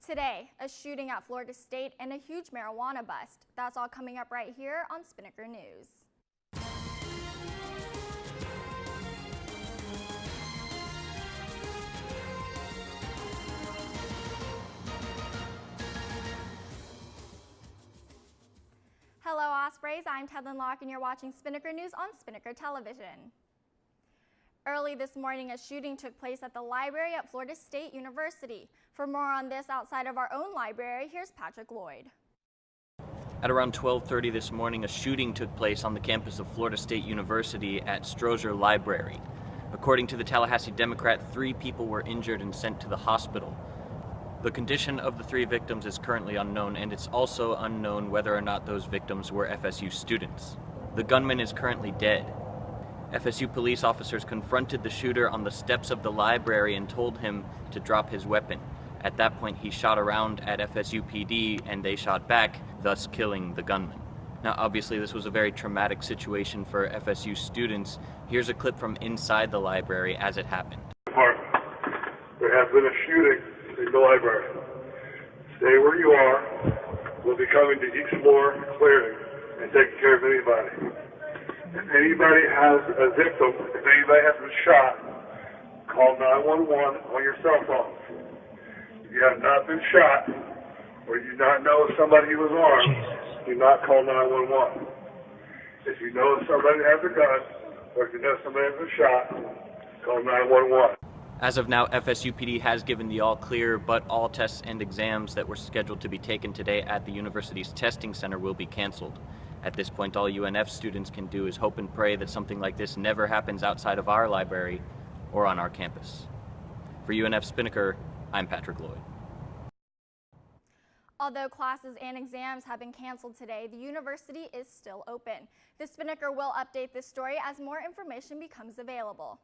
Today, a shooting at Florida State and a huge marijuana bust. That's all coming up right here on Spinnaker News. Hello Ospreys, I'm Tedlyn Locke and you're watching Spinnaker News on Spinnaker Television. Early this morning, a shooting took place at the library at Florida State University. For more on this outside of our own library, here's Patrick Lloyd. At around 12:30 this morning, a shooting took place on the campus of Florida State University at Strozer Library. According to the Tallahassee Democrat, 3 people were injured and sent to the hospital. The condition of the 3 victims is currently unknown, and it's also unknown whether or not those victims were FSU students. The gunman is currently dead. FSU police officers confronted the shooter on the steps of the library and told him to drop his weapon. At that point, he shot around at FSU PD and they shot back, thus killing the gunman. Now, obviously, this was a very traumatic situation for FSU students. Here's a clip from inside the library as it happened. There has been a shooting in the library. Stay where you are. We'll be coming to each floor, clearing, and taking care of anybody. If anybody has a victim, if anybody has been shot, call 911 on your cell phone. If you have not been shot, or you do not know if somebody was armed, do not call 911. If you know somebody has a gun, or if you know somebody has been shot, call 911. As of now, FSU PD has given the all clear, but all tests and exams that were scheduled to be taken today at the university's testing center will be canceled. At this point, all UNF students can do is hope and pray that something like this never happens outside of our library or on our campus. For UNF Spinnaker, I'm Patrick Lloyd. Although classes and exams have been canceled today, the university is still open. The Spinnaker will update this story as more information becomes available.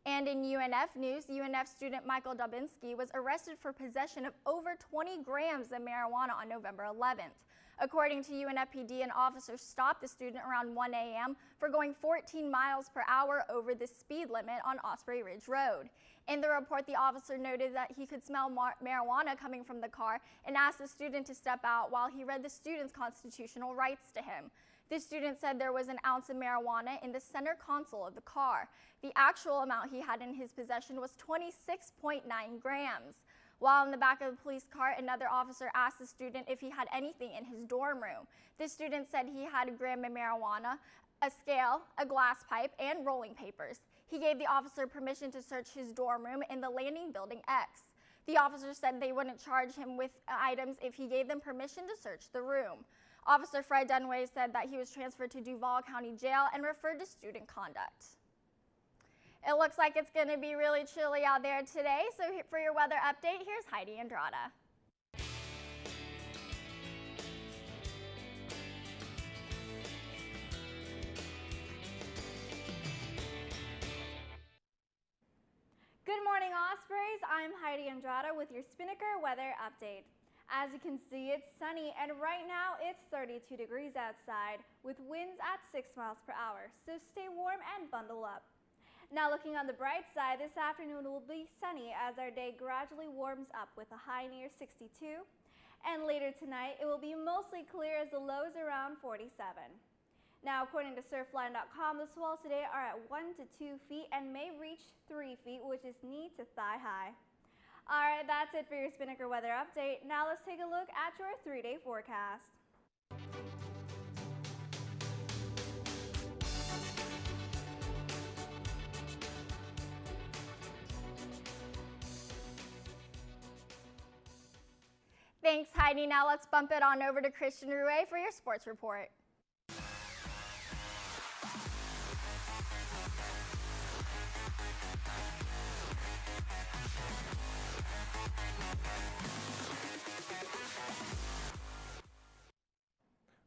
And in UNF news, UNF student Michael Dubinsky was arrested for possession of over 20 grams of marijuana on November 11th. According to UNFPD, an officer stopped the student around 1 a.m. for going 14 miles per hour over the speed limit on Osprey Ridge Road. In the report, the officer noted that he could smell marijuana coming from the car and asked the student to step out while he read the student's constitutional rights to him. The student said there was an ounce of marijuana in the center console of the car. The actual amount he had in his possession was 26.9 grams. While in the back of the police car, another officer asked the student if he had anything in his dorm room. The student said he had a gram of marijuana, a scale, a glass pipe, and rolling papers. He gave the officer permission to search his dorm room in the Landing Building X. The officer said they wouldn't charge him with items if he gave them permission to search the room. Officer Fred Dunway said that he was transferred to Duval County Jail and referred to student conduct. It looks like it's going to be really chilly out there today, so for your weather update, here's Heidi Andrada. Good morning, Ospreys. I'm Heidi Andrada with your Spinnaker weather update. As you can see, it's sunny, and right now it's 32 degrees outside with winds at 6 miles per hour, so stay warm and bundle up. Now looking on the bright side, this afternoon will be sunny as our day gradually warms up with a high near 62. And later tonight, it will be mostly clear as the lows around 47. Now according to surfline.com, the swells today are at 1 to 2 feet and may reach 3 feet, which is knee to thigh high. Alright, that's it for your Spinnaker weather update. Now let's take a look at your 3-day forecast. Thanks, Heidi. Now let's bump it on over to Christian Rouet for your sports report.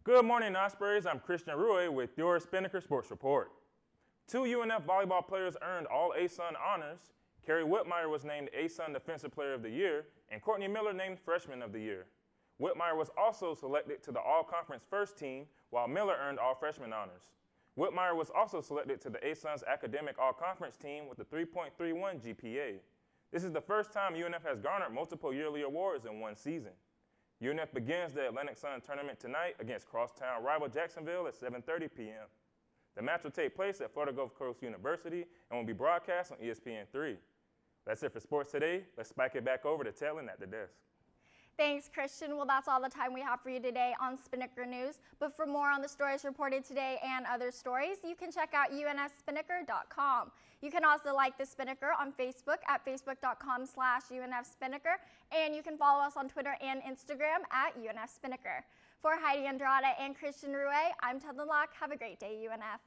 Good morning, Ospreys. I'm Christian Rouet with your Spinnaker Sports Report. 2 UNF volleyball players earned all ASUN honors. Carrie Whitmire was named ASUN Defensive Player of the Year, and Courtney Miller named Freshman of the Year. Whitmire was also selected to the All-Conference First Team, while Miller earned All Freshman honors. Whitmire was also selected to the ASUN's Academic All-Conference Team with a 3.31 GPA. This is the first time UNF has garnered multiple yearly awards in one season. UNF begins the Atlantic Sun tournament tonight against crosstown rival Jacksonville at 7:30 p.m. The match will take place at Florida Gulf Coast University and will be broadcast on ESPN3. That's it for sports today. Let's spike it back over to Telling at the desk. Thanks, Christian. Well, that's all the time we have for you today on Spinnaker News. But for more on the stories reported today and other stories, you can check out unfspinnaker.com. You can also like the Spinnaker on Facebook at facebook.com/UNFSpinnaker, and you can follow us on Twitter and Instagram at UNFSpinnaker. For Heidi Andrada and Christian Ruay, I'm Ted Locke. Have a great day, UNF.